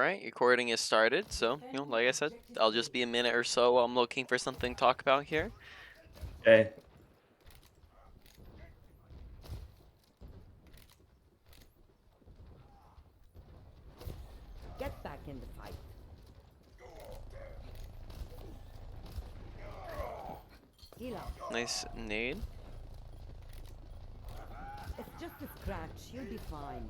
Alright, recording is started, so, like I said, I'll just be a minute or so while I'm looking for something to talk about here. Okay. Get back in the fight. Heal up. Nice nade. It's just a scratch. You'll be fine.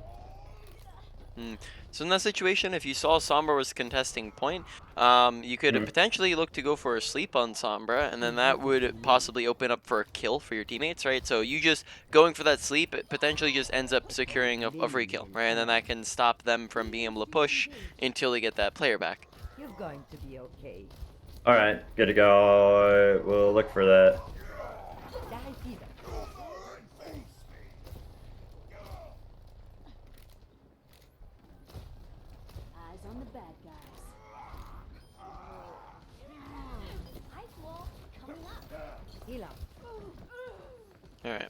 So in that situation, if you saw Sombra was contesting point, you could potentially look to go for a sleep on Sombra, and then that would possibly open up for a kill for your teammates, right? So you just going for that sleep, it potentially just ends up securing a free kill, right? And then that can stop them from being able to push until they get that player back. You're going to be okay. All right, good to go. We'll look for that. Die fever. Eyes on the bad guys. Ice wall coming up. Heal up. Alright.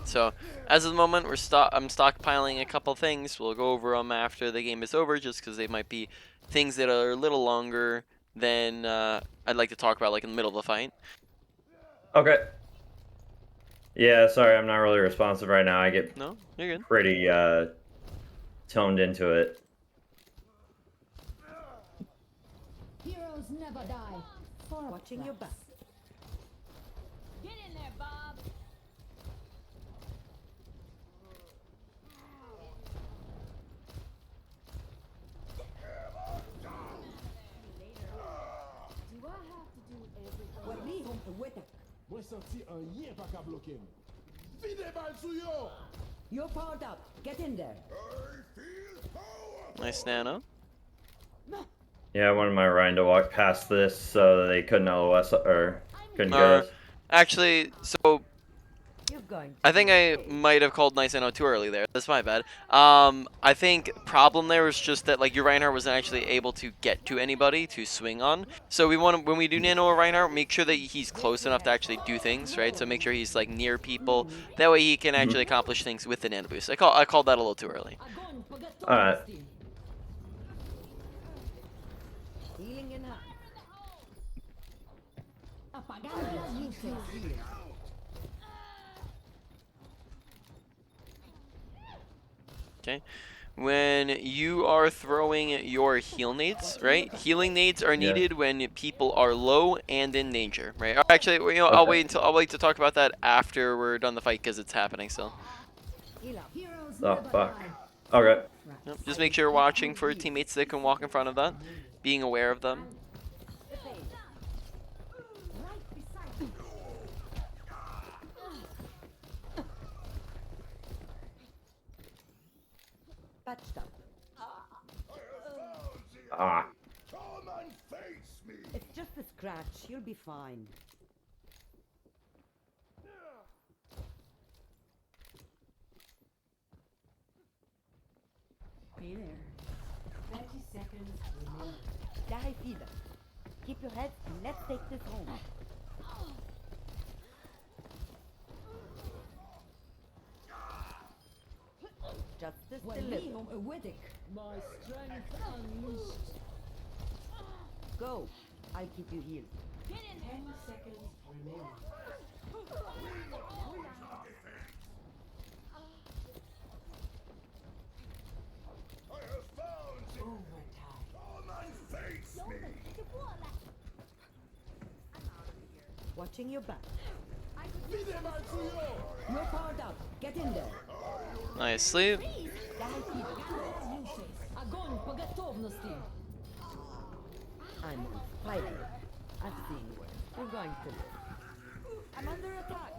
So, as of the moment, I'm stockpiling a couple things. We'll go over them after the game is over, just because they might be things that are a little longer than I'd like to talk about, like in the middle of the fight. Okay. Yeah, sorry, I'm not really responsive right now. I get No, you're good. pretty toned into it. Heroes never die. Watching your back. Get in there, Bob. Do I have to do everything? Moi senti un yen pas qu'à bloquer. Vide balle sou yo! You're powered up. Get in there. Nice Nano. Yeah, I wanted my Ryan to walk past this so they couldn't LOS or couldn't get us. Actually, so You're going to I think I might have called Nice Nano too early there. That's my bad. I think problem there was just that like your Reinhardt wasn't actually able to get to anybody to swing on. So we want to, when we do Nano or Reinhardt, make sure that he's close enough to actually do things, right? So make sure he's like near people. That way he can actually accomplish things with the Nano boost. I called that a little too early. All right. healing in her. Okay. When you are throwing your heal nades, right? Healing nades are needed when people are low and in danger, right? Or actually, I'll wait to talk about that after we're done the fight because it's happening still. Heal up. Heroes Oh never fuck. die. Okay. Yep. Just make sure you're watching for teammates that can walk in front of that, being aware of them. Right beside you. Patched up. Ah. Come and face me! It's just a scratch. You'll be fine. Be there. 30 seconds remaining. Die fever. Keep your head and let's take this home. Justice delivered. My strength unleashed. Go. I'll keep you healed. Get in there. 10 seconds remaining. I have found you! Overtime. Come and face me! Watching your back. Vide balle sou yo! You're powered up. Get in there. Nice sleep. Die fever. Огонь по готовности. I'm on fire. I've seen worse. We're going to live. I'm under attack.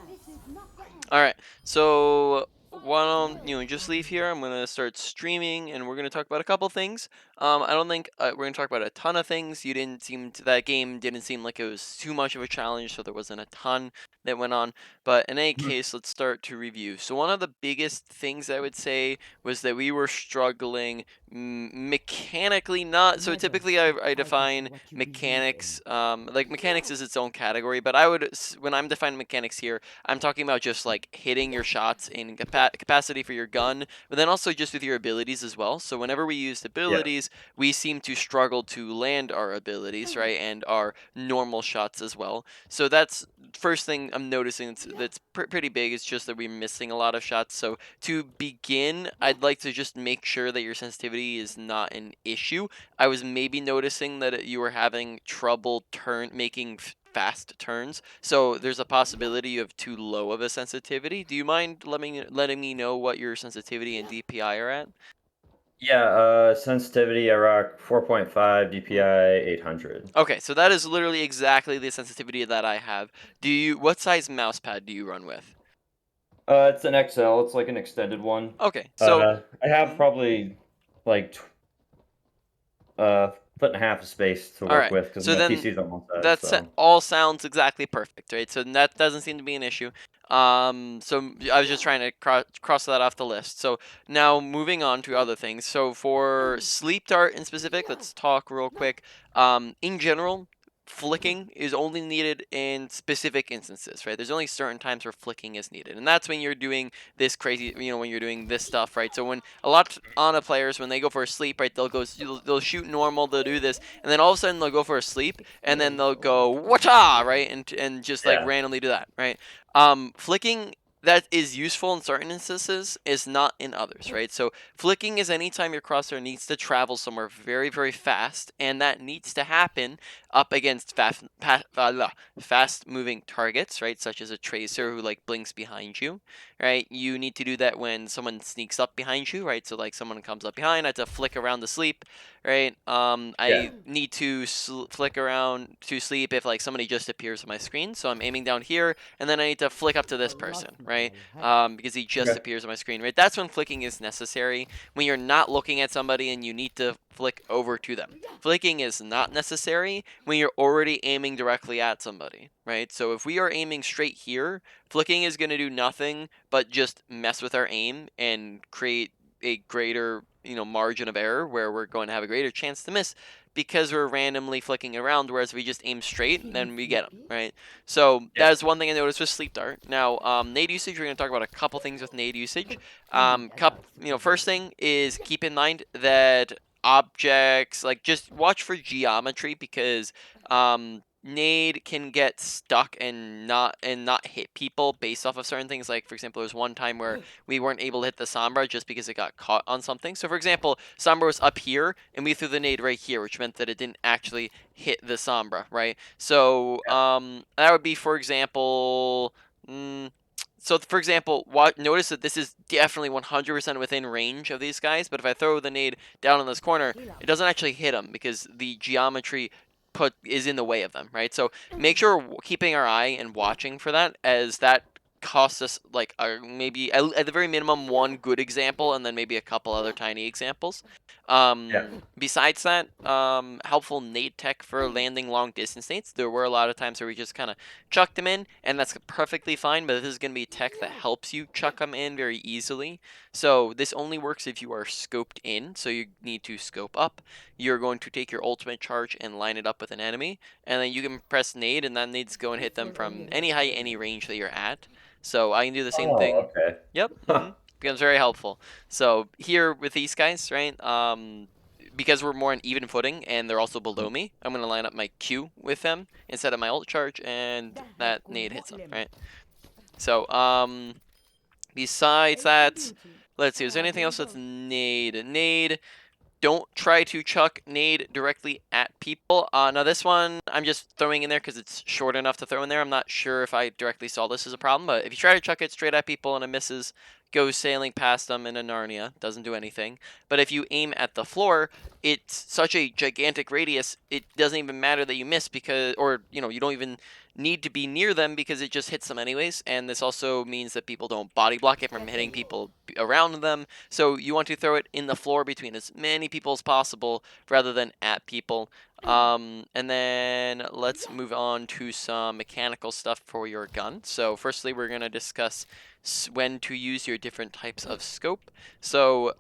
This is not the end. All right. So why don't you just leave here? I'm gonna start streaming, and we're gonna talk about a couple things. I don't think we're gonna talk about a ton of things. You didn't seem to, that game didn't seem like it was too much of a challenge, so there wasn't a ton that went on. But in any case, let's start to review. So one of the biggest things I would say was that we were struggling mechanically. Not so typically I define mechanics. Like mechanics is its own category, but I would when I'm defining mechanics here, I'm talking about just like hitting your shots in capacity for your gun, but then also just with your abilities as well. So whenever we used abilities, we seem to struggle to land our abilities, right, and our normal shots as well. So that's first thing I'm noticing that's pretty big. It's just that we're missing a lot of shots. So to begin, I'd like to just make sure that your sensitivity is not an issue. I was maybe noticing that you were having trouble making fast turns, so there's a possibility you have too low of a sensitivity. Do you mind letting me know what your sensitivity and DPI are at? Yeah, sensitivity I rock 4.5, DPI 800. Okay, so that is literally exactly the sensitivity that I have. What size mouse pad do you run with? It's an XL. It's like an extended one. Okay, so I have probably like foot and a half of space to all work right. with because So my then PC's on one side. that So all sounds exactly perfect, right? So that doesn't seem to be an issue. So I was just trying to cross that off the list. So now moving on to other things. So for sleep dart in specific, let's talk real quick. In general, flicking is only needed in specific instances, right? There's only certain times where flicking is needed, and that's when you're doing this crazy, when you're doing this stuff, right? So when a lot of players, when they go for a sleep, right, they'll shoot normal, they'll do this, and then all of a sudden they'll go for a sleep, and then they'll go whatcha, right, and just like randomly do that, right? Flicking that is useful in certain instances is not in others, right? So flicking is anytime your crosshair needs to travel somewhere very, very fast, and that needs to happen up against fast moving targets, right? Such as a tracer who like blinks behind you, right? You need to do that when someone sneaks up behind you, right? So like someone comes up behind, I have to flick around to sleep, right? I need to flick around to sleep if like somebody just appears on my screen. So I'm aiming down here, and then I need to flick up to this person, right? Because he just appears on my screen, right? That's when flicking is necessary. When you're not looking at somebody and you need to flick over to them. Flicking is not necessary when you're already aiming directly at somebody, right? So if we are aiming straight here, flicking is going to do nothing but just mess with our aim and create a greater, margin of error where we're going to have a greater chance to miss because we're randomly flicking around, whereas if we just aim straight, then we get them, right? So that is one thing I noticed with Sleep Dart. Now, Nade Usage, we're going to talk about a couple things with Nade Usage. First thing is keep in mind that objects, like just watch for geometry because Nade can get stuck and not hit people based off of certain things. Like for example, there's one time where we weren't able to hit the Sombra just because it got caught on something. So for example, Sombra was up here and we threw the nade right here, which meant that it didn't actually hit the Sombra, right? So that would be, for example, so for example, notice that this is definitely 100% within range of these guys, but if I throw the nade down in this corner, it doesn't actually hit them because the geometry is in the way of them, right? So make sure we're keeping our eye and watching for that, as that costs us like maybe at the very minimum one good example and then maybe a couple other tiny examples. Besides that, helpful nade tech for landing long distance nades. There were a lot of times where we just kind of chucked them in, and that's perfectly fine, but this is going to be tech that helps you chuck them in very easily. So this only works if you are scoped in, so you need to scope up. You're going to take your ultimate charge and line it up with an enemy, and then you can press nade, and that nade's go and hit them from any height, any range that you're at. So I can do the same thing. Okay. Yep. Becomes very helpful. So here with these guys, right? Because we're more on even footing and they're also below me, I'm gonna line up my Q with them instead of my ult charge, and that nade hits them, right? So besides that, let's see. Is there anything else with nade? Nade. Don't try to chuck nade directly at people. Now this one I'm just throwing in there because it's short enough to throw in there. I'm not sure if I directly saw this as a problem, but if you try to chuck it straight at people and it misses, goes sailing past them in a Narnia, doesn't do anything. But if you aim at the floor, it's such a gigantic radius, it doesn't even matter that you miss because, or you don't even need to be near them because it just hits them anyways, and this also means that people don't body block it from hitting people around them. So you want to throw it in the floor between as many people as possible rather than at people. And then let's move on to some mechanical stuff for your gun. So firstly, we're going to discuss when to use your different types of scope. So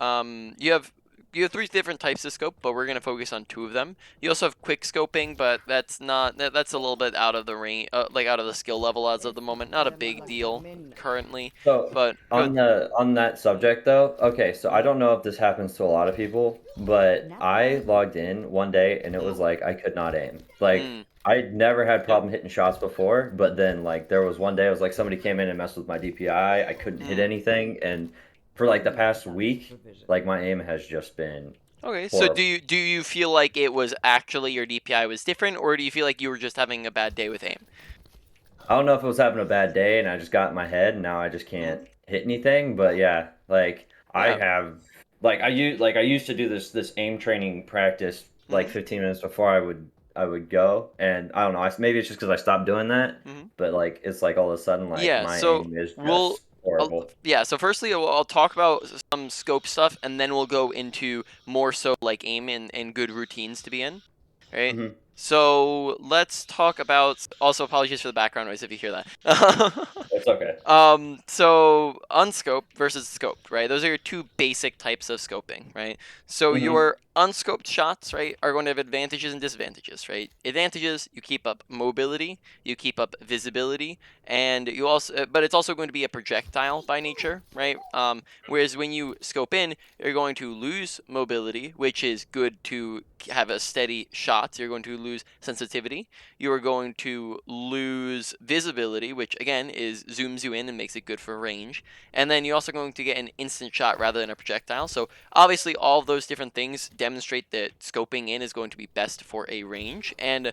you have 3 different types of scope, but we're going to focus on 2 of them. You also have quick scoping, but that's a little bit out of the range, like out of the skill level as of the moment. Not a big deal currently, So but on that subject though, okay, so I don't know if this happens to a lot of people, but I logged in one day and it was like I could not aim. Like Mm. I never had problem hitting shots before, but then like there was one day it was like somebody came in and messed with my DPI. I couldn't hit anything, and for like the past week, like my aim has just been Okay, so horrible. do you feel like it was actually your DPI was different, or do you feel like you were just having a bad day with aim? I don't know if it was having a bad day and I just got in my head and now I just can't hit anything, but yeah, like I Yeah. have I used to do this aim training practice like Mhm. 15 minutes before I would go, and I don't know, maybe it's just because I stopped doing that, Mhm. but like it's like all of a sudden like Yeah, my so aim is we'll just horrible. yeah, so firstly I'll talk about some scope stuff and then we'll go into more so like aim and good routines to be in, right? Hmm. So let's talk about, also apologies for the background noise if you hear that. It's okay. So unscoped versus scoped, right? Those are your 2 basic types of scoping, right? So Hmm. your unscoped shots, right, are going to have advantages and disadvantages, right? Advantages, you keep up mobility, you keep up visibility, and you also, but it's also going to be a projectile by nature, right? Whereas when you scope in, you're going to lose mobility, which is good to have a steady shot. You're going to lose sensitivity. You are going to lose visibility, which again is zooms you in and makes it good for range. And then you're also going to get an instant shot rather than a projectile. So obviously all of those different things demonstrate that scoping in is going to be best for a range. And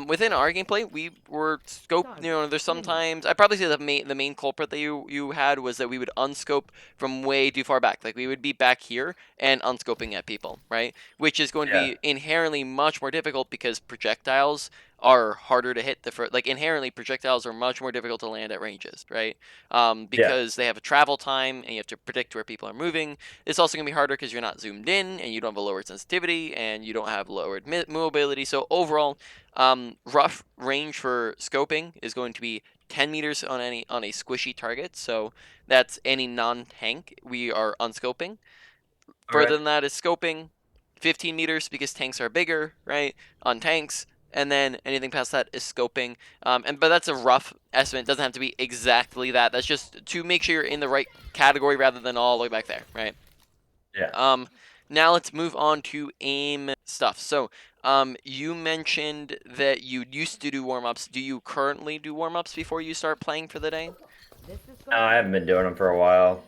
within our gameplay, we were scope. You know, there's sometimes I'd probably say the main culprit that you had was that we would unscope from way too far back. Like we would be back here and unscoping at people, right? Which is going to Yeah. be inherently much more difficult because projectiles are harder to hit. Like inherently projectiles are much more difficult to land at ranges, right? Yeah. Because they have a travel time and you have to predict where people are moving. It's also gonna be harder because you're not zoomed in and you don't have a lowered sensitivity and you don't have lowered mobility. So overall, rough range for scoping is going to be 10 meters on a squishy target. So that's any non-tank we are unscoping. Okay. Further than that is scoping, 15 meters because tanks are bigger, right? On tanks, and then anything past that is scoping. But that's a rough estimate. It doesn't have to be exactly that. That's just to make sure you're in the right category rather than all the way back there, right? Yeah. Now let's move on to aim stuff. So, you mentioned that you used to do warm-ups. Do you currently do warm-ups before you start playing for the day? This is No, I haven't been doing them for a while.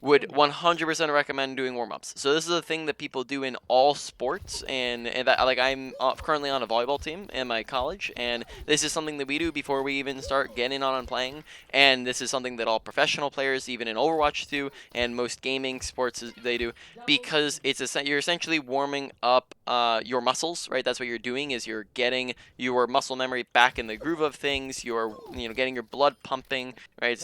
Would 100% recommend doing warm-ups. So this is a thing that people do in all sports, and that, like I'm currently on a volleyball team in my college, and this is something that we do before we even start getting on and playing. And this is something that all professional players, even in Overwatch, do, and most gaming sports they do, because you're essentially warming up your muscles, right? That's what you're doing is you're getting your muscle memory back in the groove of things. You're getting your blood pumping, right?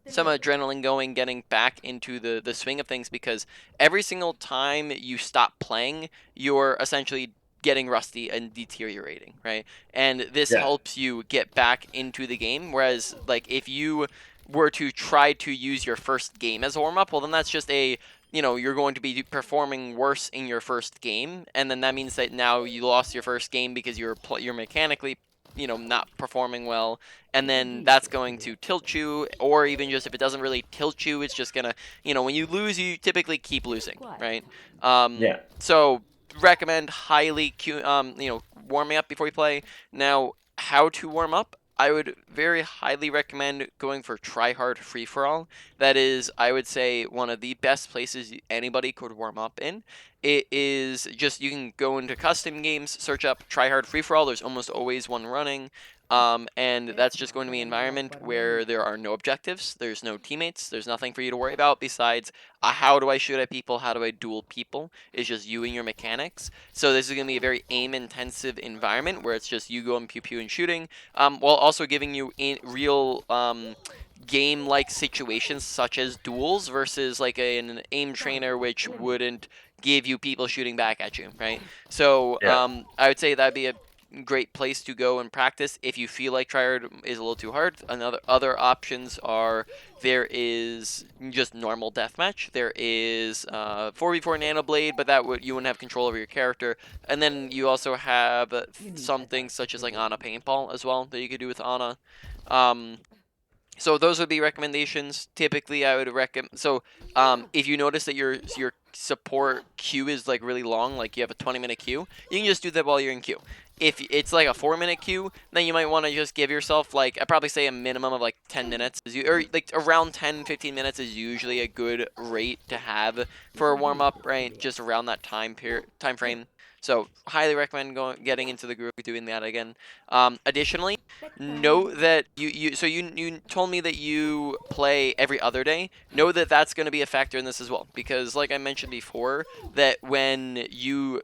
Some adrenaline going, getting back into the swing of things, because every single time you stop playing, you're essentially getting rusty and deteriorating, right? And this Yeah. helps you get back into the game. Whereas, like, if you were to try to use your first game as a warm up, well, then that's just you're going to be performing worse in your first game, and then that means that now you lost your first game because you're mechanically not performing well, and then that's going to tilt you. Or even just if it doesn't really tilt you, it's just gonna when you lose, you typically keep losing, right? Yeah. So recommend highly warming up before you play. Now, how to warm up, I would very highly recommend going for try hard free for all. That is, I would say, one of the best places anybody could warm up in. It is just, you can go into custom games, search up try hard free for all. There's almost always one running. And that's just going to be an environment where there are no objectives, there's no teammates, there's nothing for you to worry about besides how do I shoot at people, how do I duel people. It's just you and your mechanics. So this is going to be a very aim-intensive environment where it's just you going pew-pew and shooting, while also giving you real game-like situations such as duels versus like an aim trainer which wouldn't give you people shooting back at you, right? So Yeah. I would say that'd be a great place to go and practice if you feel like tryhard is a little too hard. Other options are there is just normal deathmatch. There is 4v4 Nano Blade, but that would you wouldn't have control over your character. And then you also have some things such as like Ana Paintball as well that you could do with Ana. So those would be recommendations. Typically, I would recommend. So, if you notice that your support queue is like really long, like you have a 20-minute queue, you can just do that while you're in queue. If it's like a 4-minute queue, then you might want to just give yourself like I'd probably say a minimum of like 10 minutes, or like around 10-15 minutes is usually a good rate to have for a warm up, right? Just around that time frame. So highly recommend getting into the group doing that again. Additionally, know that you told me that you play every other day. Know that that's going to be a factor in this as well, because like I mentioned before, that when you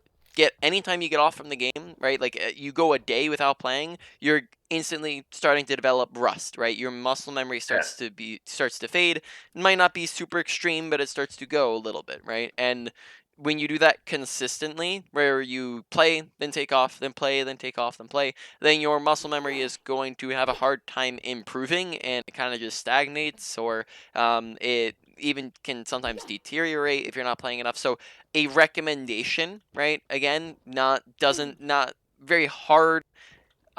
anytime you get off from the game, right, like you go a day without playing, you're instantly starting to develop rust, right? Your muscle memory starts to fade. It might not be super extreme, but it starts to go a little bit, right? And when you do that consistently, where you play, then take off, then play, then take off, then play, then your muscle memory is going to have a hard time improving, and it kind of just stagnates, or it even can sometimes deteriorate if you're not playing enough. So a recommendation, right? Again, not very hard.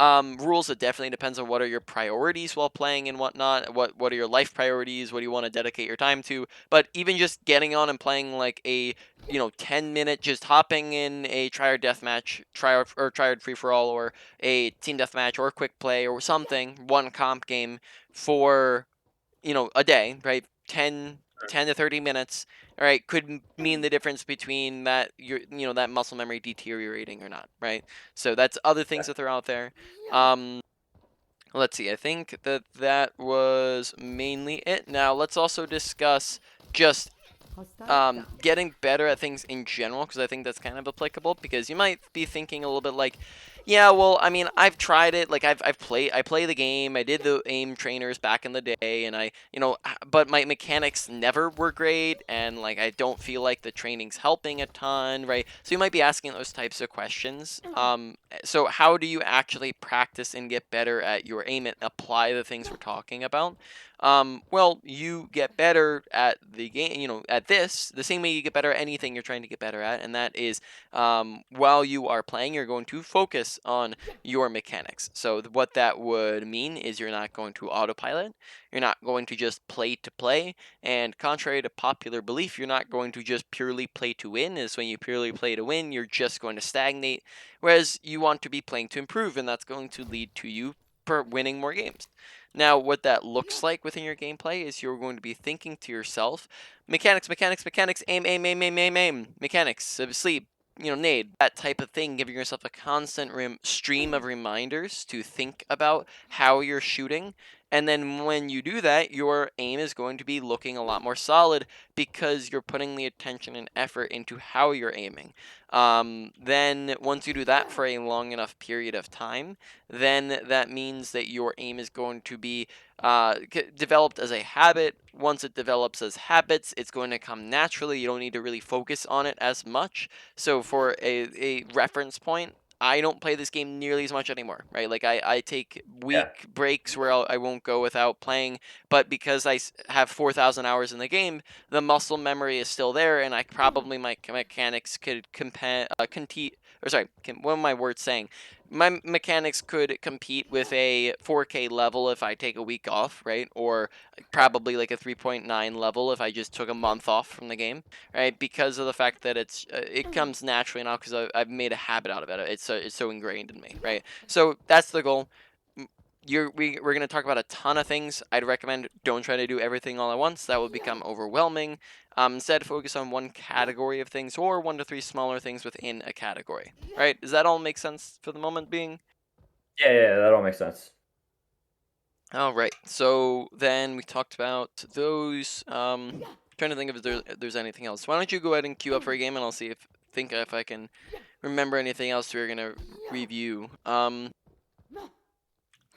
Rules, it definitely depends on what are your priorities while playing and whatnot. What are your life priorities? What do you want to dedicate your time to? But even just getting on and playing like a 10-minute, just hopping in a tryhard deathmatch, tryhard free for all, or a team deathmatch, or quick play, or something, one comp game for a day, right? 10 to 30 minutes, all right, could mean the difference between that that muscle memory deteriorating or not, right? So that's other things that are out there. Let's see. I think that was mainly it. Now let's also discuss just getting better at things in general, because I think that's kind of applicable, because you might be thinking a little bit like, yeah, well, I mean, I've tried it, like I play the game, I did the aim trainers back in the day, and but my mechanics never were great, and like I don't feel like the training's helping a ton, right? So you might be asking those types of questions. So how do you actually practice and get better at your aim and apply the things we're talking about? Well, you get better at the game, at this, the same way you get better at anything you're trying to get better at, and that is while you are playing, you're going to focus on your mechanics. So what that would mean is you're not going to autopilot, you're not going to just play to play, and contrary to popular belief, you're not going to just purely play to win, as when you purely play to win, you're just going to stagnate, whereas you want to be playing to improve, and that's going to lead to you winning more games. Now, what that looks like within your gameplay is you're going to be thinking to yourself, mechanics, mechanics, mechanics, aim, aim, aim, aim, aim, aim, mechanics, sleep, nade, that type of thing, giving yourself a constant stream of reminders to think about how you're shooting. And then when you do that, your aim is going to be looking a lot more solid, because you're putting the attention and effort into how you're aiming. Then once you do that for a long enough period of time, then that means that your aim is going to be developed as a habit. Once it develops as habits, it's going to come naturally. You don't need to really focus on it as much. So for a reference point, I don't play this game nearly as much anymore, right? Like I take week breaks where I won't go without playing, but because I have 4,000 hours in the game, the muscle memory is still there, and I probably my mechanics could compete, or sorry, what am my words saying? My mechanics could compete with a 4K level if I take a week off, right? Or probably like a 3.9 level if I just took a month off from the game, right? Because of the fact that it comes naturally now, because I've made a habit out of it. It's so ingrained in me, right? So that's the goal. We're going to talk about a ton of things. I'd recommend don't try to do everything all at once. That will become overwhelming. Instead, focus on one category of things, or 1 to 3 smaller things within a category. Right? Does that all make sense for the moment being? Yeah, that all makes sense. All right. So then we talked about those. Trying to think if there's anything else. Why don't you go ahead and queue up for a game, and I'll see if I can remember anything else we're gonna review.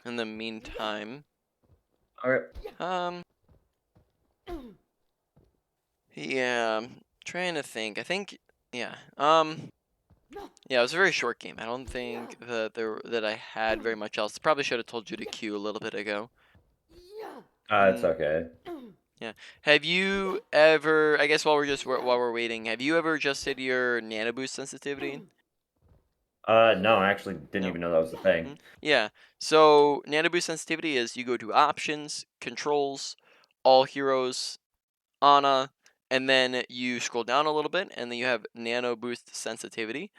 In the meantime, Okay. yeah, I'm trying to think. I think, yeah. Yeah, it was a very short game. I don't think that I had very much else. Probably should have told you to queue a little bit ago. It's okay. Yeah. Have you ever? I guess while we're waiting, have you ever adjusted your nano boost sensitivity? No, I actually didn't No? even know that was a thing. Yeah. So nano boost sensitivity is you go to options, controls, all heroes, Ana, and then you scroll down a little bit, and then you have nano boost sensitivity.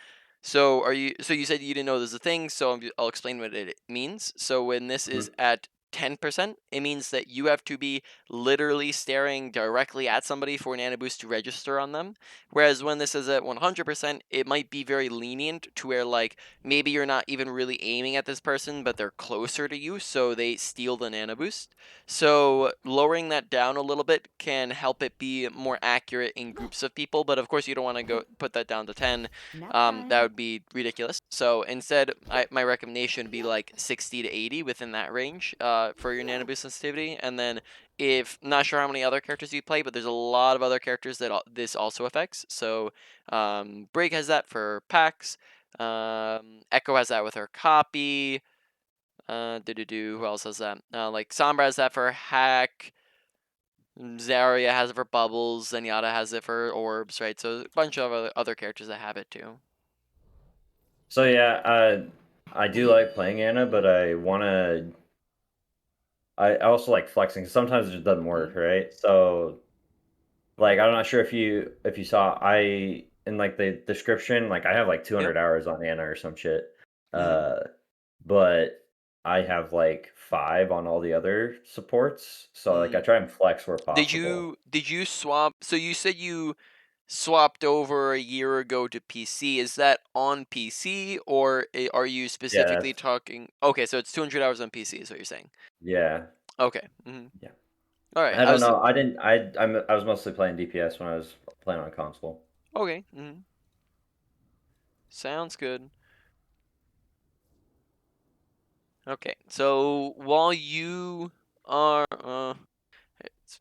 So So you said you didn't know there's a thing, so I'll explain what it means. So when this is at 10%, it means that you have to be literally staring directly at somebody for nano boost to register on them. Whereas when this is at 100%, it might be very lenient to where like maybe you're not even really aiming at this person, but they're closer to you, so they steal the nano boost. So lowering that down a little bit can help it be more accurate in groups of people, but of course you don't want to go put that down to 10. That would be ridiculous. So instead, my recommendation would be like 60 to 80 within that range for your nano boost sensitivity. And then if not sure how many other characters you play, but there's a lot of other characters that this also affects. So Brig has that for packs. Echo has that with her copy. Who else has that? Like Sombra has that for hack. Zarya has it for bubbles. Zenyatta has it for orbs, right? So a bunch of other characters that have it too. So yeah, I do like playing Anna, but I wanna. I also like flexing. Sometimes it just doesn't work, right? So, like, I'm not sure if you saw in like the description, like I have like 200 hours on Anna or some shit. Uh, but I have like 5 on all the other supports. So like I try and flex where possible. Did you swap? So you said you swapped over a year ago to PC. Is that on PC or are you Yeah, specifically that's talking? Okay, so it's 200 hours on PC is what you're saying. yeah. Okay. Yeah. All right. I don't know. I didn't. I was mostly playing DPS when I was playing on console. Okay. Sounds good. Okay. So while you are, the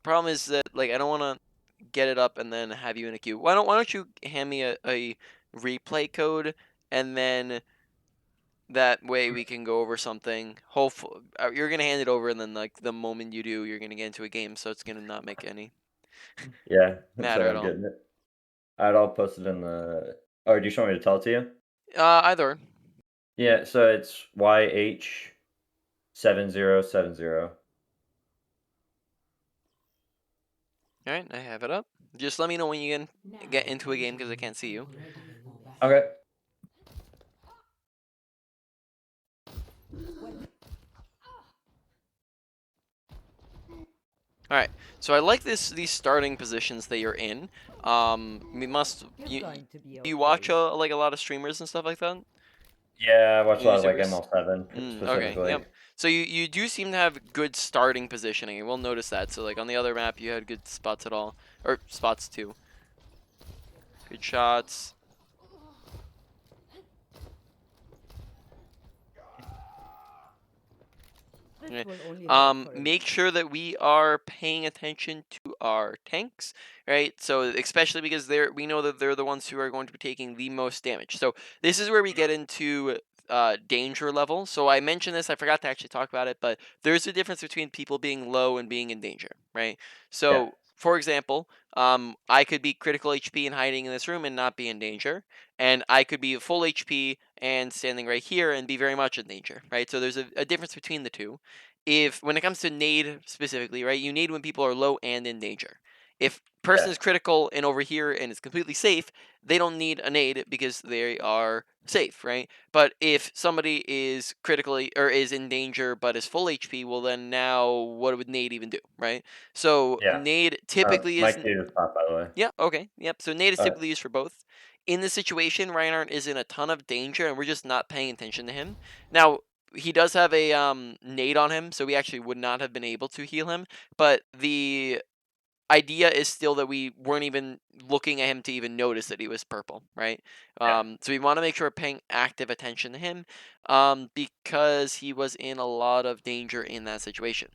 problem is that like I don't want to get it up and then have you in a queue. Why don't you hand me a replay code, and then that way we can go over something. Hopefully, you're gonna hand it over, and then like the moment you do, you're gonna get into a game, so it's gonna not make any Yeah, matter so at I'm all. getting it. I'll post it in the. Or do you just want me to tell it to you? Either. Yeah, so it's YH7070. All right, I have it up. Just let me know when you can get into a game because I can't see you. Okay. All right, so I like these starting positions that you're in. We must You're going to be do you okay. watch like a lot of streamers and stuff like that? Yeah, I watch a lot of like YouTubers? ML7 Okay, specifically. yep. So you do seem to have good starting positioning, and we'll notice that. So like on the other map, you had good spots at all, or spots too. Good shots. This Right. will only last for a Make minute. sure that we are paying attention to our tanks, right? So especially because we know that they're the ones who are going to be taking the most damage. So this is where we get into danger level. So I mentioned this, I forgot to actually talk about it, but there's a difference between people being low and being in danger, right? Yeah. So for example, I could be critical HP and hiding in this room and not be in danger, and I could be full HP and standing right here and be very much in danger, right? So there's a difference between the two. If when it comes to nade specifically, right, you nade when people are low and in danger. If person Yeah. is critical and over here and is completely safe, they don't need a nade because they are safe, right? But if somebody is critically or is in danger but is full HP, well then now what would nade even do, right? So Yeah. nade typically My is kid is top, by the way. yeah, okay. Yep. So nade is Uh, typically used for both. In this situation, Reinhardt is in a ton of danger and we're just not paying attention to him. Now, he does have a nade on him, so we actually would not have been able to heal him. But the idea is still that we weren't even looking at him to even notice that he was purple, right? Yeah. So we want to make sure we're paying active attention to him, because he was in a lot of danger in that situation.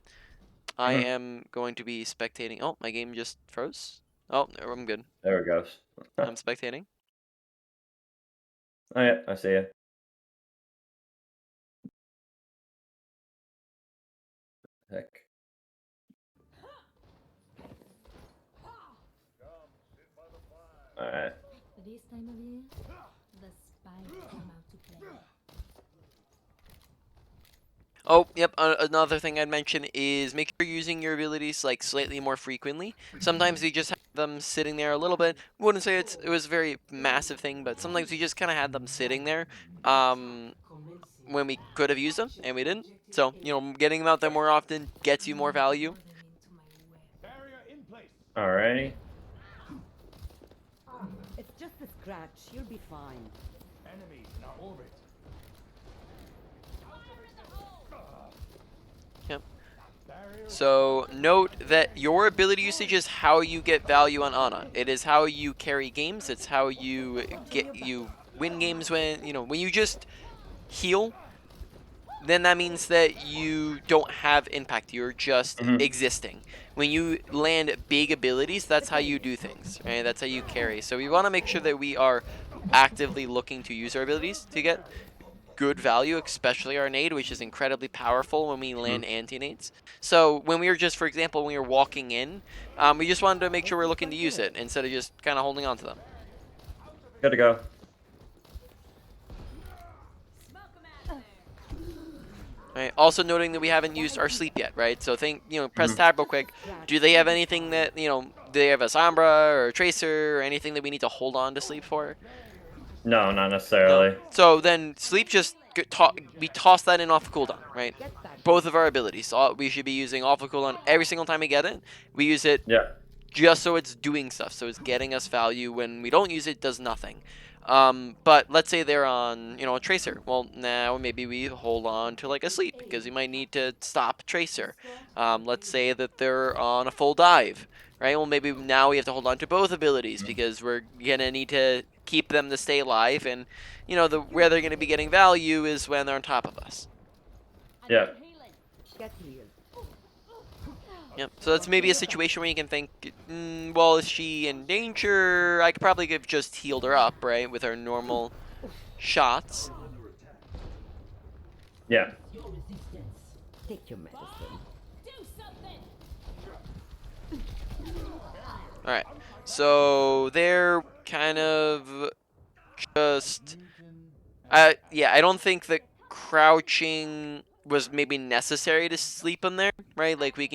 I am going to be spectating. Oh, my game just froze. Oh, I'm good. There it goes. I'm spectating. Oh yeah, I see you. Heck. All right. This time of year, the spikes come out to play. Oh, yep. Another thing I'd mention is make sure you're using your abilities like slightly more frequently. Sometimes we just have them sitting there a little bit. Wouldn't say it was a very massive thing, but sometimes we just kind of had them sitting there when we could have used them and we didn't. So, getting them out there more often gets you more value. Barrier in place. Alrighty. It's just a scratch. You'll be fine. Enemies in our orbit. Yep. Barrier. So note that your ability usage is how you get value on Ana. It is how you carry games. It's how you win games when you just heal. Then that means that you don't have impact. You're just existing. When you land big abilities, that's how you do things, right? That's how you carry. So we want to make sure that we are actively looking to use our abilities to get good value, especially our nade, which is incredibly powerful when we land anti-nades. So when we were just, for example, when we were walking in, we just wanted to make sure we're looking to use it instead of just kind of holding on to them. Good to go. Right. Also noting that we haven't used our sleep yet, right? So press tab real quick. Do they have anything that, do they have a Sombra or a Tracer or anything that we need to hold on to sleep for? No, not necessarily. No. So then sleep just, we toss that in off cooldown, right? Both of our abilities. So we should be using off of cooldown every single time we get it. We use it Yeah. just so it's doing stuff. So it's getting us value. When we don't use it, it does nothing. But let's say they're on, a Tracer. Well, now maybe we hold on to like a sleep because we might need to stop Tracer. Let's say that they're on a full dive, right? Well, maybe now we have to hold on to both abilities because we're gonna need to keep them to stay alive, and where they're gonna be getting value is when they're on top of us. Yeah. Get healed. Yep. So that's maybe a situation where you can think, well, is she in danger? I could probably have just healed her up, right, with our normal shots. Yeah. Take your medicine. All right. So they're kind of just, yeah, I don't think that crouching was maybe necessary to sleep in there, right? Like we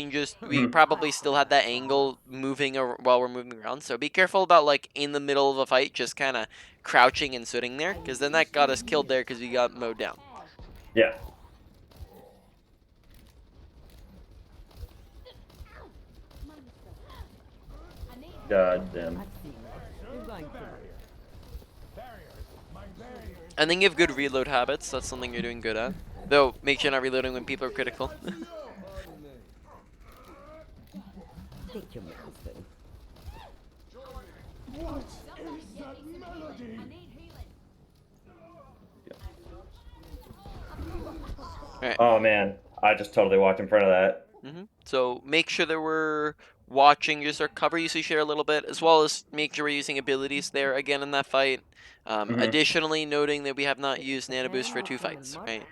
probably still had that angle moving while we're moving around. So be careful about like in the middle of a fight, just kind of crouching and sitting there, because then that got us killed there because we got mowed down. Yeah. God damn. I've seen it. You're going to live. And then you have good reload habits. That's something you're doing good at. Though, make sure you're not reloading when people are critical. Take your medicine. What is that melody? Alright. Oh man, I just totally walked in front of that. So make sure that we're watching just our cover usage here a little bit, as well as make sure we're using abilities there again in that fight. Additionally, noting that we have not used Nano Boost for 2 fights, right?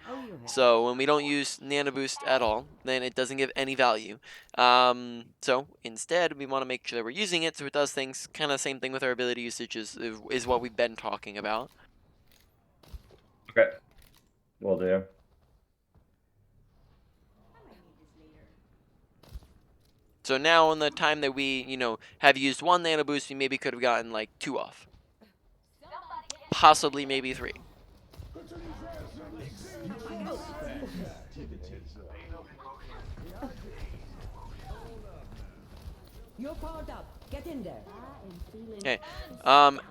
So when we don't use Nano Boost at all, then it doesn't give any value. So instead, we want to make sure that we're using it so it does things kind of same thing with our ability usage is what we've been talking about. Okay. Will do. So now in the time that we, have used 1 Nano Boost, we maybe could have gotten like 2 off. Possibly maybe 3. You're powered up. Get Get in there. Okay.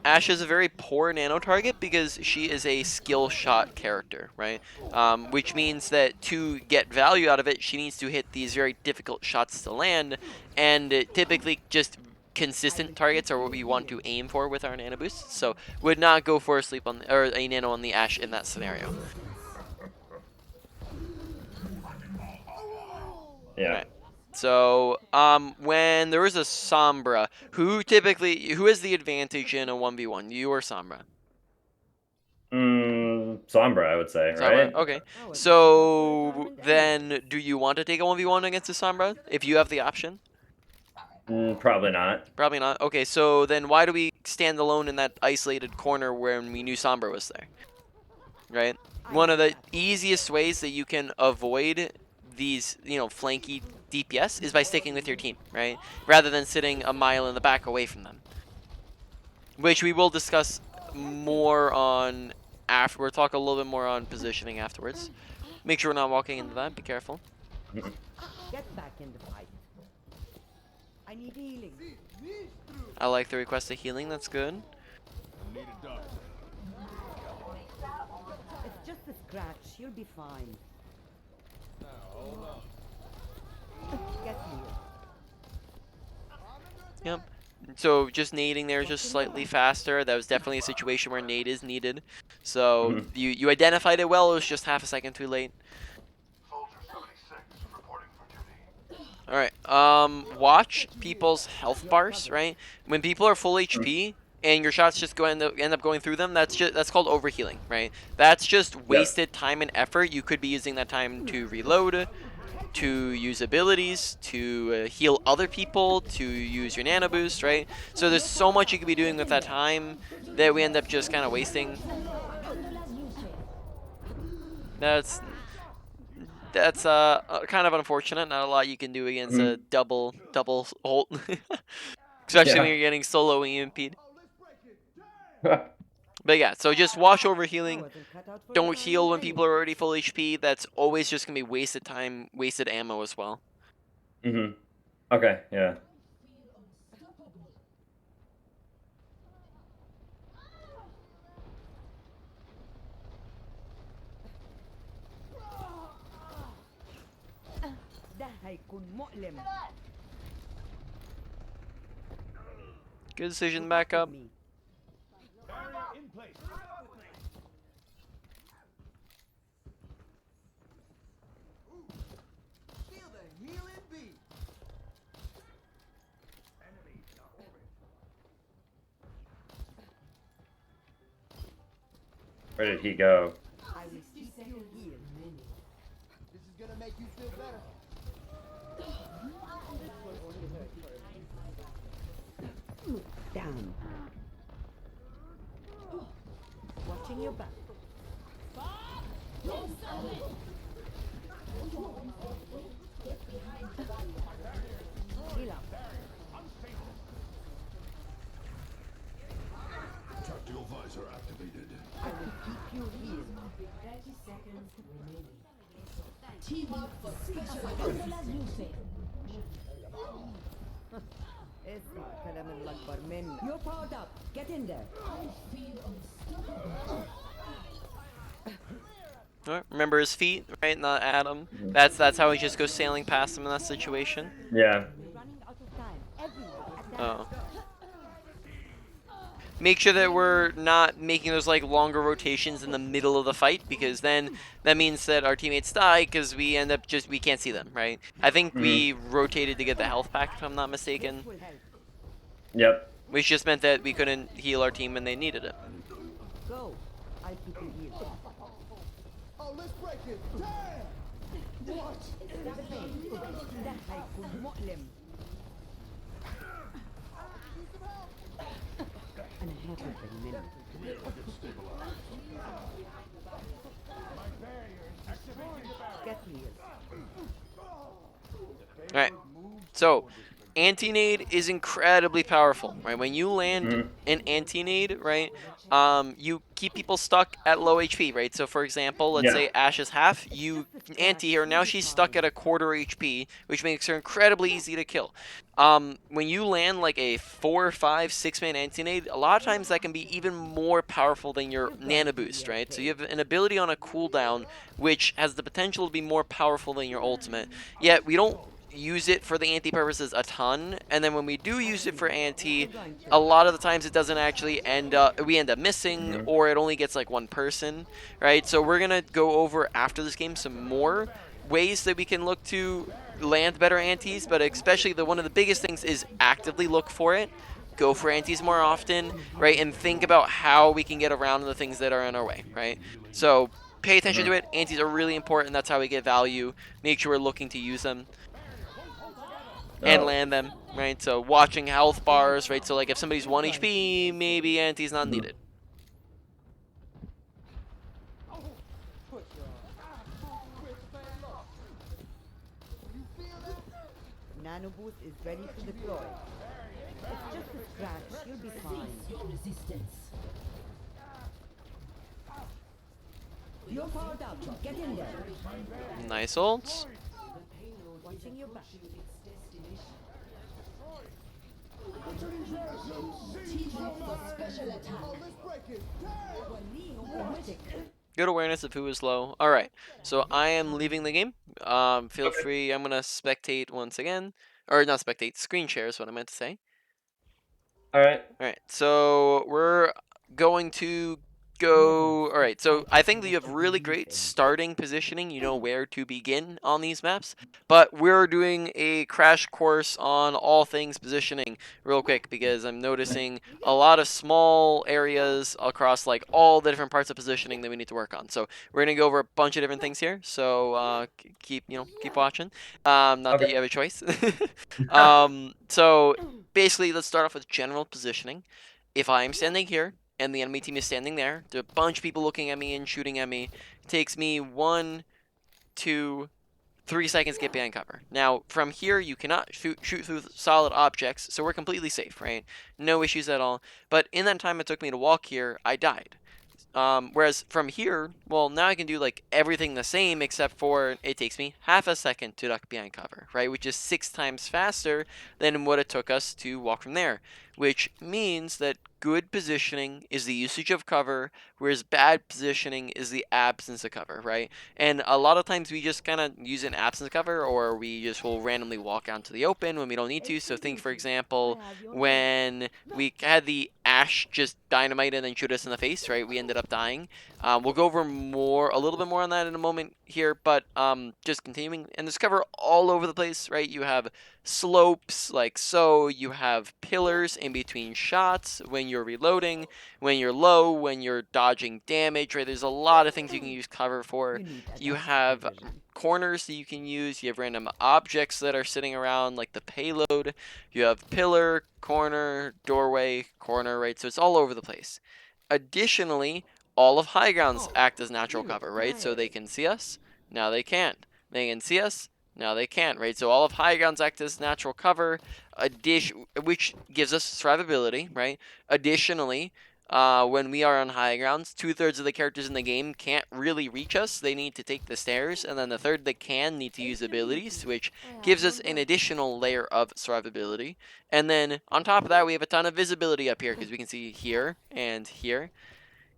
Ashe is a very poor Nano target because she is a skill shot character, right? Which means that to get value out of it, she needs to hit these very difficult shots to land, and typically just consistent targets are what we want to aim for with our Nano boosts. So would not go for a sleep on or a Nano on the Ashe in that scenario. Yeah. Right. So, when there is a Sombra, who has the advantage in a 1v1, you or Sombra? Sombra, I would say, Sombra, right? okay. Oh, it's So, not then, do you want to take a 1v1 against a Sombra, if you have the option? Probably not. Probably not. Okay, so then why do we stand alone in that isolated corner when we knew Sombra was there? Right? One of the easiest ways that you can avoid these, flanky DPS is by sticking with your team, right? Rather than sitting a mile in the back away from them. Which we will discuss more on after. We'll talk a little bit more on positioning afterwards. Make sure we're not walking into that. Be careful. Get back in the fight. I need healing. I like the request of healing. That's good. Need a doctor. It's just a scratch. You'll be fine. Get here. Yep. So just nading there just slightly faster. That was definitely a situation where nade is needed. So you identified it well. It was just half a second too late. All right. Watch people's health bars. Right. When people are full HP and your shots just end up going through them, that's called overhealing. Right. That's just wasted time and effort. You could be using that time to reload, to use abilities, to heal other people, to use your nano boost, right? So there's so much you could be doing with that time that we end up just kind of wasting. That's kind of unfortunate. Not a lot you can do against a double ult, especially when you're getting solo EMP'd. But yeah, so just watch over healing. Don't heal when people are already full HP. That's always just gonna be wasted time, wasted ammo as well. Okay, yeah. ده هيكون مؤلم. Good decision back up. Barrier in place. Feel the healing beat. Where did he go? I will keep you healed. This is gonna make you feel better. Down. Watching your back. Heal up. Tactical visor activated. I will keep you healed. 30 seconds remaining. اسمع كلام الأكبر مني. You're powered up. Get in there. Alright, remember his feet, right? Not Adam. That's how he just goes sailing past him in that situation. Yeah. We're running out of time. Everyone, attack. Oh. Make sure that we're not making those like longer rotations in the middle of the fight, because then that means that our teammates die because we end up we can't see them, right? I think we rotated to get the health pack, if I'm not mistaken, Will help. Yep. which just meant that we couldn't heal our team when they needed it. Go. I'll keep you healed. Oh, let's break it. Damn! What? ده هيكون مؤلم. أنا هاخد بالي منك. Get healed. Alright, so anti-nade is incredibly powerful, right? When you land Mhm. an anti-nade, right, you keep people stuck at low HP, right? So for example, let's Yeah. say Ashe is half, you anti her, now she's stuck at a quarter HP, which makes her incredibly easy to kill. When you land like a 4, 5, 6-man anti-nade, a lot of times that can be even more powerful than your Nano Boost, right? So you have an ability on a cooldown which has the potential to be more powerful than your ultimate. Yet we don't use it for the anti purposes a ton, and then when we do use it for anti, a lot of the times it doesn't actually we end up missing, Mhm. or it only gets like one person, right? So we're gonna go over after this game some more ways that we can look to land better antis, but especially one of the biggest things is actively look for it, go for antis more often, right? And think about how we can get around the things that are in our way, right? So pay attention to it. Antis are really important. That's how we get value. Make sure we're looking to use them and Oh. land them, right? So watching health bars, right? So like if somebody's 1 HP, maybe anti's not needed. Nano boost is ready to deploy. It's just a scratch. You'll be fine. Your resistance. You're powered up. Get in there. Nice ults. Watching your back. Special attack. Good awareness of who is low. All right, so I am leaving the game. Feel free. I'm gonna spectate once again, or not spectate. Screen share is what I meant to say. All right. All right, so we're going to go. All right, so I think that you have really great starting positioning. You know where to begin on these maps, but we're doing a crash course on all things positioning real quick because I'm noticing a lot of small areas across like all the different parts of positioning that we need to work on. So we're gonna go over a bunch of different things here. So keep watching. Not that Okay. you have a choice. So basically, let's start off with general positioning. If I'm standing here and the enemy team is standing there, there are a bunch of people looking at me and shooting at me. It takes me 1, 2, 3 seconds to get behind cover. Now, from here, you cannot shoot through solid objects, so we're completely safe, right? No issues at all. But in that time it took me to walk here, I died. Whereas from here, well, now I can do like everything the same except for it takes me half a second to duck behind cover, right? Which is 6 times faster than what it took us to walk from there. Which means that good positioning is the usage of cover, whereas bad positioning is the absence of cover, right? And a lot of times we just kind of use an absence of cover, or we just will randomly walk out to the open when we don't need to. So think, for example, when we had the Ashe just dynamite and then shoot us in the face, right? We ended up dying. We'll go over a little bit more on that in a moment here, but just continuing. And there's cover all over the place, right? You have slopes like so, you have pillars in between shots when you're reloading, when you're low, when you're dodging damage, right? There's a lot of things you can use cover for. You have corners that you can use, you have random objects that are sitting around like the payload, you have pillar, corner, doorway, corner, right? So it's all over the place. Additionally, all of high grounds act as natural cover, right? So they can see us, now they can't. They can see us, now they can't, right? So all of high grounds act as natural cover, which gives us survivability, right? Additionally, when we are on high grounds, 2/3 of the characters in the game can't really reach us. They need to take the stairs, and then the third that can need to use abilities, which gives us an additional layer of survivability. And then on top of that, we have a ton of visibility up here because we can see here and here,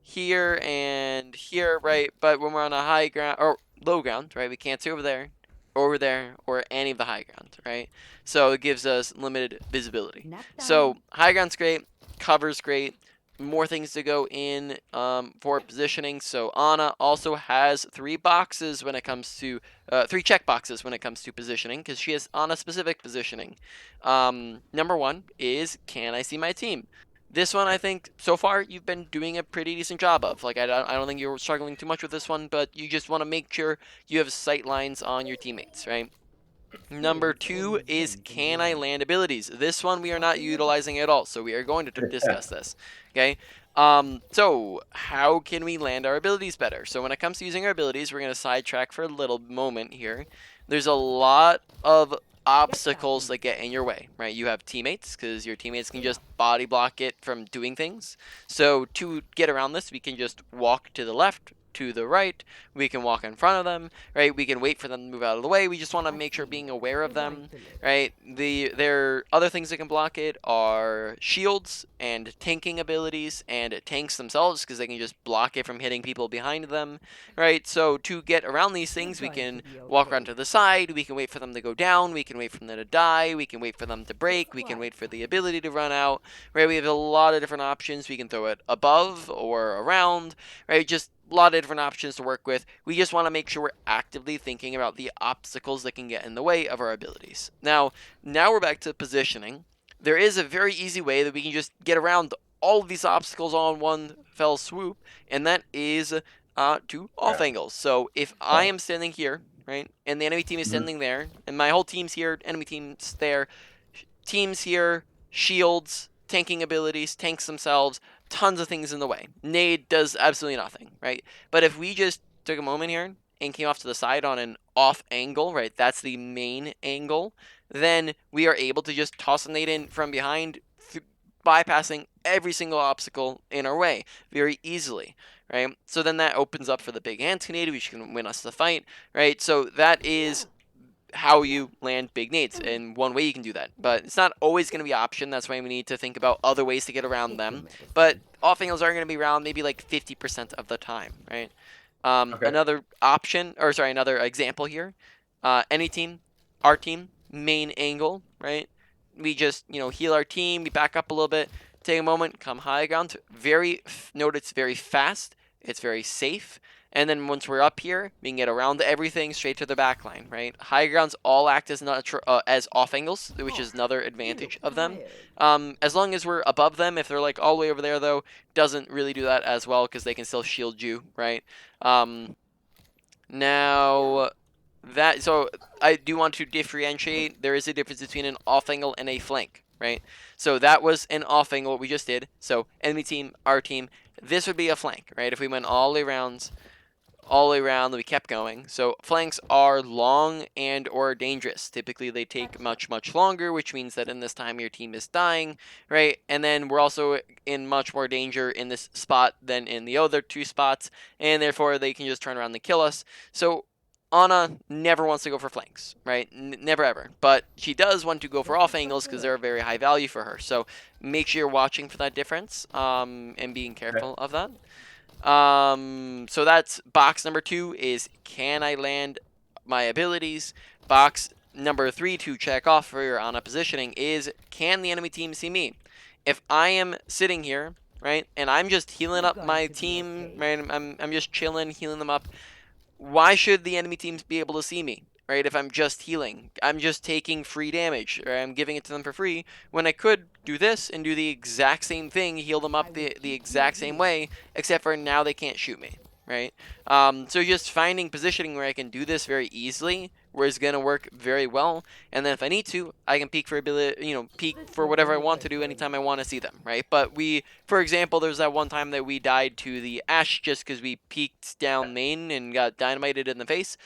here and here, right? But when we're on a high ground or low ground, right, we can't see over there, or any of the high ground, right? So it gives us limited visibility. So high ground's great, cover's great. More things to go in for positioning. So Ana also has 3 boxes when it comes to 3 check boxes when it comes to positioning because she has Ana specific positioning. Number 1 is, can I see my team? This one, I think, so far, you've been doing a pretty decent job of. Like, I don't think you're struggling too much with this one, but you just want to make sure you have sight lines on your teammates, right? Number 2 is, can I land abilities? This one we are not utilizing at all, so we are going to discuss this, okay? So how can we land our abilities better? So when it comes to using our abilities, we're going to sidetrack for a little moment here. there's a lot of obstacles that get in your way, right? You have teammates, because your teammates can just body block it from doing things. So to get around this, we can just walk to the left, to the right. We can walk in front of them, right? We can wait for them to move out of the way. We just want to make sure being aware of them, right? There other things that can block it are shields and tanking abilities and tanks themselves, because they can just block it from hitting people behind them, right? So to get around these things, we can walk around to the side, we can wait for them to go down, we can wait for them to die, we can wait for them to break, we can wait for the ability to run out, right? We have a lot of different options. We can throw it above or around, right? Just a lot of different options to work with. We just want to make sure we're actively thinking about the obstacles that can get in the way of our abilities. Now we're back to positioning. There is a very easy way that we can just get around all of these obstacles all in one fell swoop, and that is to off angles. So if I am standing here, right, and the enemy team is standing there, and my whole team's here, enemy team's there, teams here, shields, tanking abilities, tanks themselves, tons of things in the way. Nade does absolutely nothing, right? But if we just took a moment here and came off to the side on an off angle, right, that's the main angle, then we are able to just toss a nade in from behind, bypassing every single obstacle in our way very easily, right? So then that opens up for the big anti-nade, which can win us the fight, right? So that is how you land big nades, and one way you can do that, but it's not always going to be option. That's why we need to think about other ways to get around them, but off angles are going to be around maybe like 50% of the time, right? Another option, or sorry, another example here, any team, our team, main angle, right? We just, heal our team, we back up a little bit, take a moment, come high ground. Note it's very fast, it's very safe. And then once we're up here, we can get around everything straight to the back line, right? High grounds all act as as off angles, which is another advantage of them. As long as we're above them, if they're like all the way over there though, doesn't really do that as well, because they can still shield you, right? Now so I do want to differentiate. There is a difference between an off angle and a flank, right? So that was an off angle, what we just did. So enemy team, our team, this would be a flank, right? If we went all the way around, we kept going. So flanks are long and or dangerous. Typically they take much longer, which means that in this time your team is dying, right? And then we're also in much more danger in this spot than in the other two spots, and therefore they can just turn around and kill us. So Ana never wants to go for flanks, right? Never ever. But she does want to go for off angles because they're a very high value for her. So make sure you're watching for that difference, and being careful of that. So that's box number 2 is, can I land my abilities? Box number 3 to check off for your Ana positioning is, can the enemy team see me? If I am sitting here, right, and I'm just healing up my team, right, I'm just chilling, healing them up, why should the enemy teams be able to see me? Right, if I'm just healing, I'm just taking free damage, or I'm giving it to them for free, when I could do this and do the exact same thing, heal them up the exact same way, except for now they can't shoot me, right? So just finding positioning where I can do this very easily, where it's going to work very well, and then if I need to, I can peek for ability, peek for whatever I want to do anytime I want to see them, right? But for example, there's that one time that we died to the Ashe just because we peeked down main and got dynamited in the face,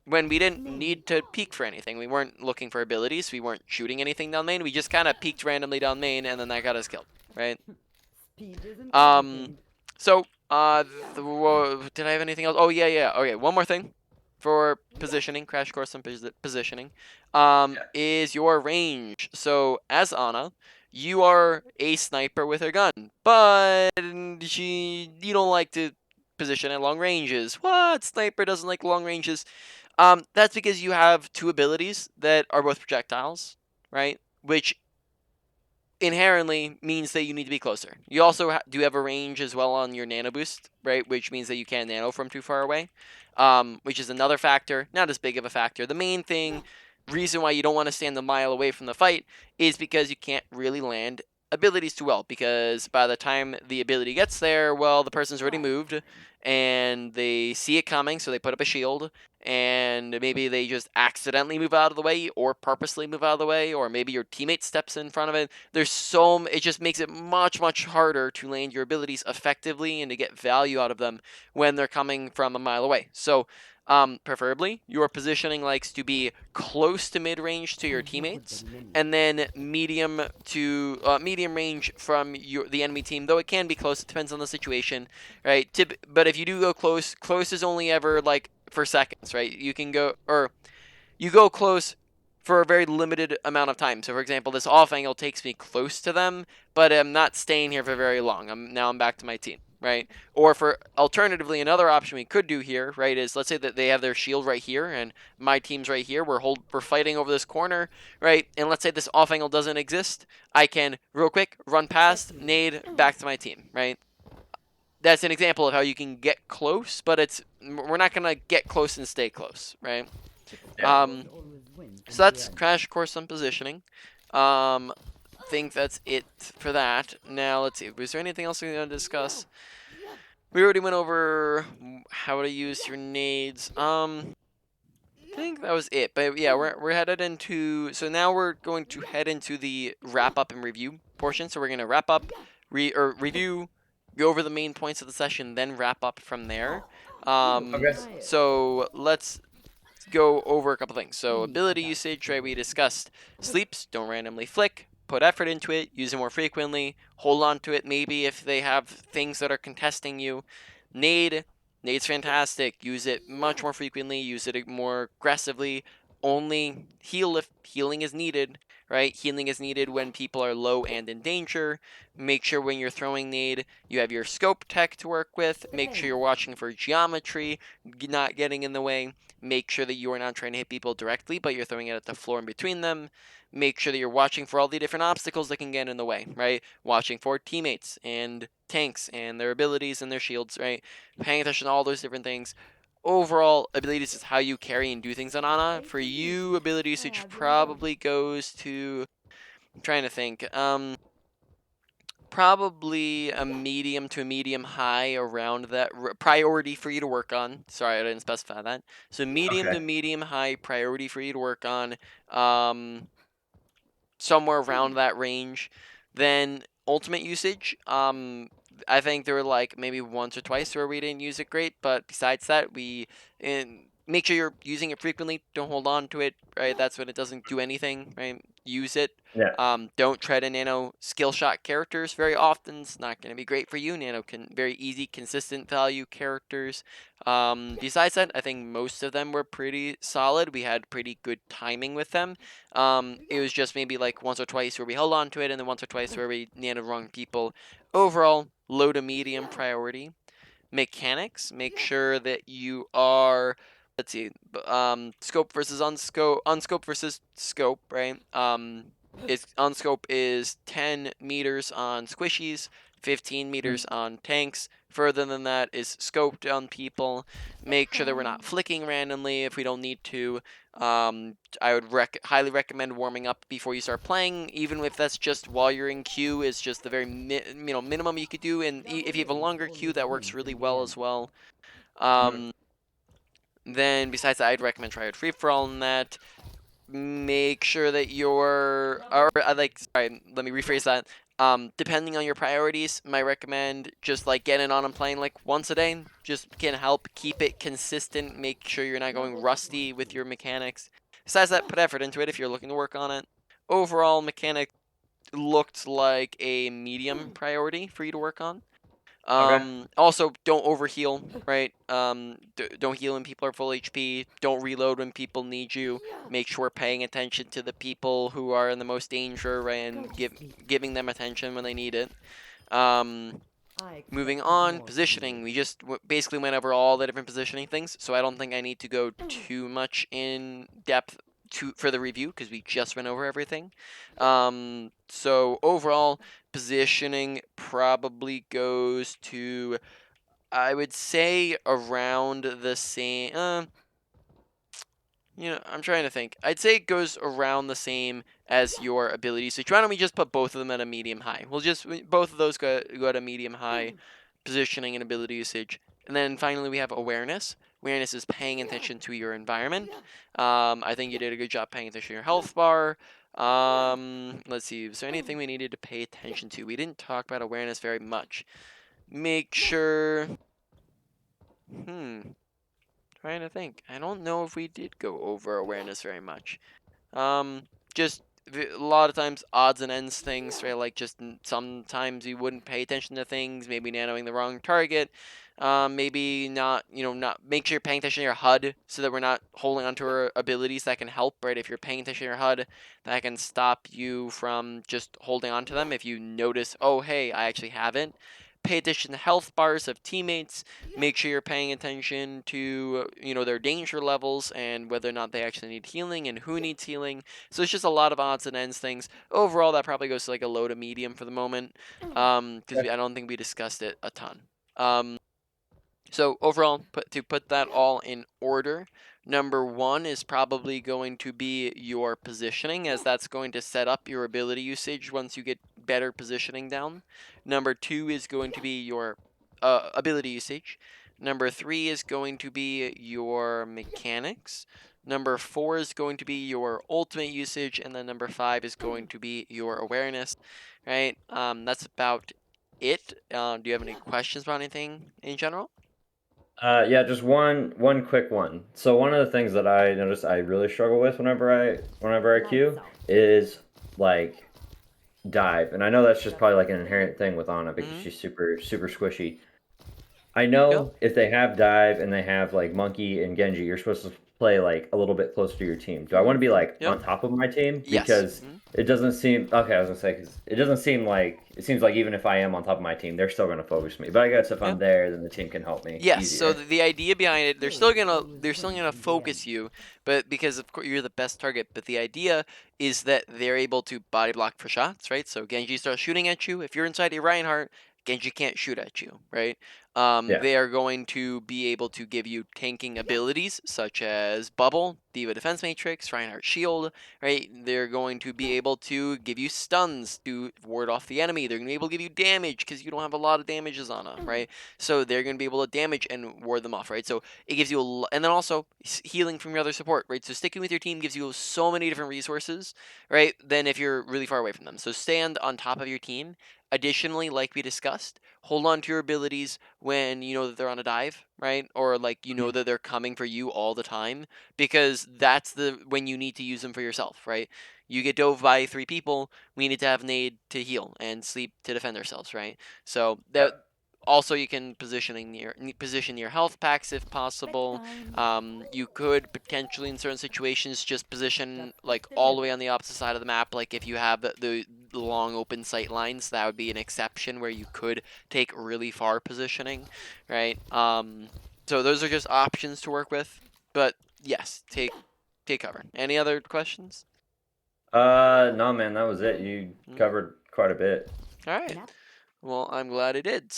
when we didn't need to peek for anything. We weren't looking for abilities, we weren't shooting anything down main, we just kind of peeked randomly down main, and then that got us killed, right? So, did I have anything else? Oh, yeah. Okay, one more thing for positioning, crash course on positioning, is your range. So, as Ana, you are a sniper with a gun, but you don't like to position at long ranges. What? Sniper doesn't like long ranges. That's because you have 2 abilities that are both projectiles, right? Which inherently means that you need to be closer. You also do have a range as well on your nano boost, right? Which means that you can't nano from too far away, which is another factor, not as big of a factor. The main reason why you don't want to stand a mile away from the fight is because you can't really land abilities too well, because by the time the ability gets there, well, the person's already moved and they see it coming, so they put up a shield, and maybe they just accidentally move out of the way or purposely move out of the way, or maybe your teammate steps in front of it. It just makes it much harder to land your abilities effectively and to get value out of them when they're coming from a mile away. So Preferably, your positioning likes to be close to mid-range to your teammates, and then medium range from the enemy team. Though it can be close, it depends on the situation, right? But if you do go close, close is only ever like for seconds, right? You can go you go close for a very limited amount of time. So, for example, this off angle takes me close to them, but I'm not staying here for very long. I'm back to my team, right? Or for alternatively, another option we could do here, right, is let's say that they have their shield right here and my team's right here. We're fighting over this corner, right? And let's say this off angle doesn't exist. I can real quick run past, nade, back to my team, right? That's an example of how you can get close, but we're not gonna get close and stay close, right? Yeah. So that's Crash Course on positioning. Think that's it for that. Now let's see. Was there anything else we want to discuss? We already went over how to use your nades. I think that was it. But yeah, we're headed into. So now we're going to head into the wrap up and review portion. So we're gonna wrap up, review, go over the main points of the session, then wrap up from there. Okay. So let's go over a couple things. So ability usage, right? We discussed sleeps, don't randomly flick, put effort into it, use it more frequently, hold on to it maybe if they have things that are contesting you. Nade's fantastic. Use it much more frequently, use it more aggressively. Only heal if healing is needed, right? Healing is needed when people are low and in danger. Make sure when you're throwing nade, you have your scope tech to work with. Make sure you're watching for geometry, not getting in the way. Make sure that you are not trying to hit people directly, but you're throwing it at the floor in between them. Make sure that you're watching for all the different obstacles that can get in the way, right? Watching for teammates and tanks and their abilities and their shields, right? Paying attention to all those different things. Overall, abilities is how you carry and do things on Ana. For you, ability usage probably goes to... I'm trying to think. Probably a medium to a medium high around that priority for you to work on. Sorry, I didn't specify that. So medium to medium high priority for you to work on. Somewhere around that range. Then ultimate usage. I think there were like maybe once or twice where we didn't use it great, but besides that, make sure you're using it frequently. Don't hold on to it, right? That's when it doesn't do anything, right? Use it. Yeah. Don't tread a Nano skill shot characters very often. It's not going to be great for you. Nano can very easy, consistent value characters. Besides that, I think most of them were pretty solid. We had pretty good timing with them. It was just maybe like once or twice where we held on to it, and then once or twice where we nanoed wrong people. Overall, low to medium priority. Mechanics, make sure that you are, let's see, scope versus unscope versus scope, right? Unscope is 10 meters on squishies, 15 meters on tanks. Further than that is scoped on people. Make sure that we're not flicking randomly if we don't need to. I would highly recommend warming up before you start playing, even if that's just while you're in queue. Is just the very minimum you could do. And if you have a longer queue, that works really well as well. Then besides that, I'd recommend try out free for all in that. Make sure that sorry, let me rephrase that. Depending on your priorities, might recommend just like getting on and playing like once a day. Just can help keep it consistent. Make sure you're not going rusty with your mechanics. Besides that, put effort into it if you're looking to work on it. Overall, mechanic looked like a medium priority for you to work on. Also, don't overheal, right? Don't heal when people are full HP. Don't reload when people need you. Make sure we're paying attention to the people who are in the most danger, right, and giving them attention when they need it. Moving on, positioning. We just basically went over all the different positioning things, so I don't think I need to go too much in depth for the review because we just went over everything. So overall, positioning probably goes to, I would say, around the same. I'm trying to think. I'd say it goes around the same as your ability. So why don't we just put both of them at a medium high? Both of those go at a medium high, positioning and ability usage. And then finally we have awareness. Awareness is paying attention to your environment. I think you did a good job paying attention to your health bar. Let's see. Is there anything we needed to pay attention to? We didn't talk about awareness very much. Make sure. Trying to think. I don't know if we did go over awareness very much. Just a lot of times odds and ends things, right? Like just sometimes you wouldn't pay attention to things, maybe nanoing the wrong target. Maybe not, not make sure you're paying attention to your HUD so that we're not holding onto our abilities that can help, right? If you're paying attention to your HUD, that can stop you from just holding on to them. If you notice, oh, hey, I actually haven't. Pay attention to health bars of teammates. Make sure you're paying attention to, their danger levels and whether or not they actually need healing and who needs healing. So it's just a lot of odds and ends things. Overall, that probably goes to like a low to medium for the moment, because I don't think we discussed it a ton. So overall, to put that all in order, number 1 is probably going to be your positioning, as that's going to set up your ability usage once you get better positioning down. Number 2 is going to be your ability usage. Number 3 is going to be your mechanics. Number 4 is going to be your ultimate usage, and then number 5 is going to be your awareness. Right? That's about it. Do you have any questions about anything in general? Yeah, just one quick one. So one of the things that I noticed I really struggle with whenever I queue Lights out. is like dive, and I know that's just probably like an inherent thing with Ana because she's super squishy. I know if they have dive and they have like monkey and Genji, you're supposed to play like a little bit closer to your team. Do I want to be like Yep. on top of my team? Yes. Because it doesn't seem okay. I was gonna say because it doesn't seem like it seems like even if I am on top of my team, they're still gonna focus me. But I guess if I'm there, then the team can help me Yes, so easier. the idea behind it, they're still gonna focus you, but because of course you're the best target. But the idea is that they're able to body block for shots, right? So Genji starts shooting at you. If you're inside a Reinhardt, Genji can't shoot at you, right? Yeah. They are going to be able to give you tanking abilities such as Bubble, Diva Defense Matrix, Reinhardt Shield, right? They're going to be able to give you stuns to ward off the enemy. They're going to be able to give you damage because you don't have a lot of damages on them, right? So they're going to be able to damage and ward them off, right? So it gives you and then also healing from your other support, right? So sticking with your team gives you so many different resources, right? Than if you're really far away from them. So stand on top of your team. Additionally, like we discussed, hold on to your abilities when you know that they're on a dive, right? Or like you know that they're coming for you all the time, because that's when you need to use them for yourself, right? You get dove by 3 people, we need to have Nade to heal and sleep to defend ourselves, right? So that also you can position your health packs if possible. You could potentially in certain situations just position like all the way on the opposite side of the map. Like if you have the long open sight lines, that would be an exception where you could take really far positioning, right? So those are just options to work with. But yes, take cover. Any other questions? No, man, that was it. You covered quite a bit. All right. Well, I'm glad it did.